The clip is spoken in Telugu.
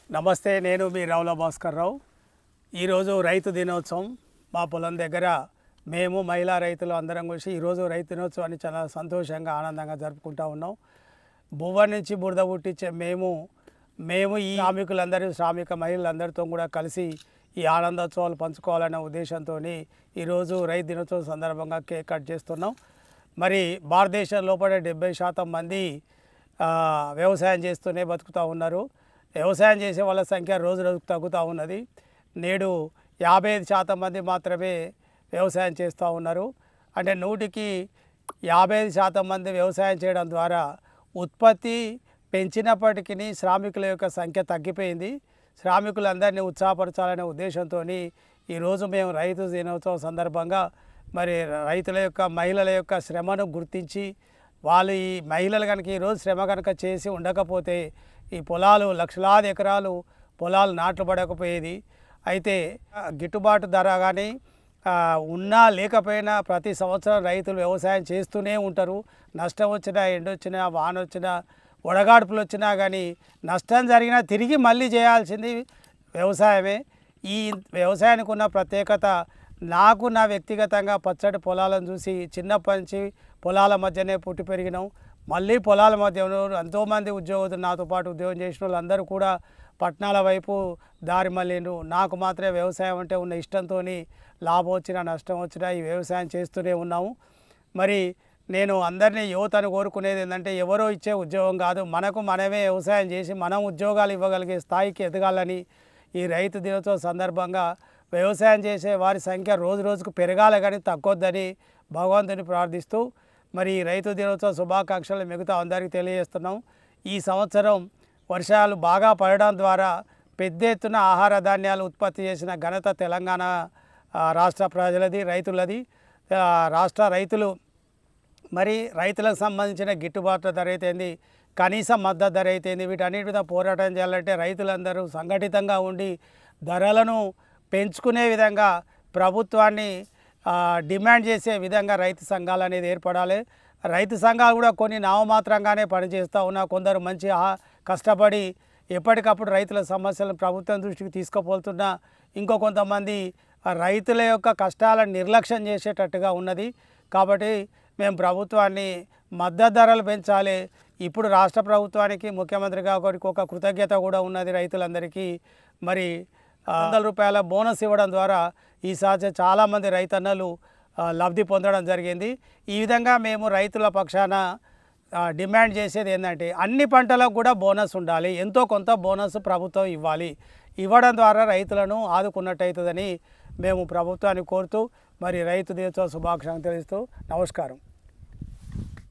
నమస్తే, నేను మీ రావుల భాస్కర్ రావు. ఈరోజు రైతు దినోత్సవం. మా పొలం దగ్గర మేము మహిళా రైతులు అందరం కలిసి ఈరోజు రైతు దినోత్సవాన్ని చాలా సంతోషంగా ఆనందంగా జరుపుకుంటూ ఉన్నాం. బువ్వ నుంచి బురద పుట్టించే మేము ఈ శ్రామిక మహిళలందరితో కూడా కలిసి ఈ ఆనందోత్సవాలు పంచుకోవాలనే ఉద్దేశంతో ఈరోజు రైతు దినోత్సవం సందర్భంగా కేక్ కట్ చేస్తున్నాం. మరి భారతదేశం లోపల 70% మంది వ్యవసాయం చేస్తూనే బతుకుతూ ఉన్నారు. వ్యవసాయం చేసే వాళ్ళ సంఖ్య రోజు రోజుకు తగ్గుతూ ఉన్నది. నేడు 55% మంది మాత్రమే వ్యవసాయం చేస్తూ ఉన్నారు. అంటే 100కి 55% మంది వ్యవసాయం చేయడం ద్వారా ఉత్పత్తి పెంచినప్పటికీ శ్రామికుల యొక్క సంఖ్య తగ్గిపోయింది. శ్రామికులందరినీ ఉత్సాహపరచాలనే ఉద్దేశంతో ఈరోజు మేము రైతు దినోత్సవం సందర్భంగా మరి రైతుల యొక్క మహిళల యొక్క శ్రమను గుర్తించి వాళ్ళు ఈ మహిళలు కనుక ఈరోజు శ్రమ కనుక చేసి ఉండకపోతే ఈ పొలాలు లక్షలాది ఎకరాలు పొలాలు నాట్లు పడకపోయేది. అయితే గిట్టుబాటు ధర కానీ ఉన్నా లేకపోయినా ప్రతి సంవత్సరం రైతులు వ్యవసాయం చేస్తూనే ఉంటారు. నష్టం వచ్చినా, ఎండొచ్చినా, వాన వచ్చినా, వడగాడుపులు వచ్చినా కానీ నష్టం జరిగినా తిరిగి మళ్ళీ చేయాల్సింది వ్యవసాయమే. ఈ వ్యవసాయానికి ఉన్న ప్రత్యేకత, నాకు నా వ్యక్తిగతంగా పచ్చడి పొలాలను చూసి చిన్నప్పటి నుంచి పొలాల మధ్యనే పుట్టి పెరిగినాం. మళ్ళీ పొలాల మధ్య ఎంతోమంది ఉద్యోగులు నాతో పాటు ఉద్యోగం చేసిన వాళ్ళందరూ కూడా పట్టణాల వైపు దారి మళ్ళీండ్రు. నాకు మాత్రమే వ్యవసాయం అంటే ఉన్న ఇష్టంతో లాభం వచ్చినా నష్టం వచ్చినా ఈ వ్యవసాయం చేస్తూనే ఉన్నాము. మరి నేను అందరినీ యువతను కోరుకునేది ఏంటంటే, ఎవరో ఇచ్చే ఉద్యోగం కాదు, మనకు మనమే వ్యవసాయం చేసి మనం ఉద్యోగాలు ఇవ్వగలిగే స్థాయికి ఎదగాలని ఈ రైతు దినోత్సవం సందర్భంగా వ్యవసాయం చేసే వారి సంఖ్య రోజు రోజుకు పెరగాలి కానీ తగ్గొద్దని భగవంతుని ప్రార్థిస్తూ మరి రైతు దినోత్సవ శుభాకాంక్షలు మిగతా అందరికీ తెలియజేస్తున్నాం. ఈ సంవత్సరం వర్షాలు బాగా పడడం ద్వారా పెద్ద ఎత్తున ఆహార ధాన్యాలు ఉత్పత్తి చేసిన ఘనత తెలంగాణ రాష్ట్ర ప్రజలది, రైతులది. రాష్ట్ర రైతులు మరి రైతులకు సంబంధించిన గిట్టుబాటు ధర అయితేంది, కనీస మద్దతు ధర అయితేంది, వీటన్నిటి మీద పోరాటం చేయాలంటే రైతులందరూ సంఘటితంగా ఉండి ధరలను పెంచుకునే విధంగా ప్రభుత్వాన్ని డిమాండ్ చేసే విధంగా రైతు సంఘాలు అనేది ఏర్పడాలి. రైతు సంఘాలు కూడా కొన్ని నామమాత్రంగానే పనిచేస్తూ ఉన్నా, కొందరు మంచి కష్టపడి ఎప్పటికప్పుడు రైతుల సమస్యలను ప్రభుత్వం దృష్టికి తీసుకుపోతున్నా, ఇంకో కొంతమంది రైతుల యొక్క కష్టాలను నిర్లక్ష్యం చేసేటట్టుగా ఉన్నది. కాబట్టి మేము ప్రభుత్వాన్ని మద్దతు ధరలు పెంచాలి. ఇప్పుడు రాష్ట్ర ప్రభుత్వానికి ముఖ్యమంత్రిగా ఒక కృతజ్ఞత కూడా ఉన్నది రైతులందరికీ. మరి 100 రూపాయల బోనస్ ఇవ్వడం ద్వారా ఈసారి చాలామంది రైతన్నలు లబ్ధి పొందడం జరిగింది. ఈ విధంగా మేము రైతుల పక్షాన డిమాండ్ చేసేది ఏంటంటే, అన్ని పంటలకు కూడా బోనస్ ఉండాలి, ఎంతో కొంత బోనస్ ప్రభుత్వం ఇవ్వడం ద్వారా రైతులను ఆదుకున్నట్టు అవుతుందని మేము ప్రభుత్వాన్ని కోరుతూ మరి రైతు దినోత్సవ శుభాకాంక్షలు తెలుస్తూ నమస్కారం.